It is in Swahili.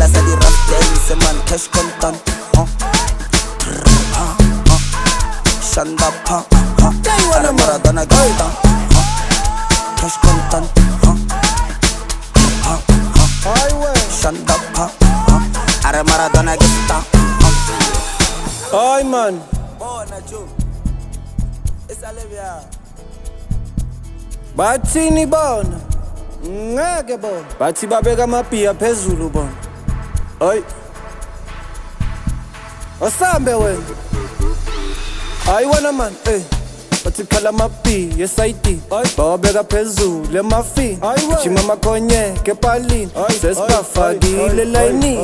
Sela sa di rough days, man, cash content. Shanda pa, Are Maradona gangsta. Cash content. Shanda pa, Are Maradona gangsta. Ay man, bathini bona ngeke bona, bathi babeka amabhiya phezulu bona. Ay asambe wena, hayi wena man, bathi phala amabhiya esayidi, bawabeka phezulu emafini, jima amakhonyeke epalini, sesibafakile layinini.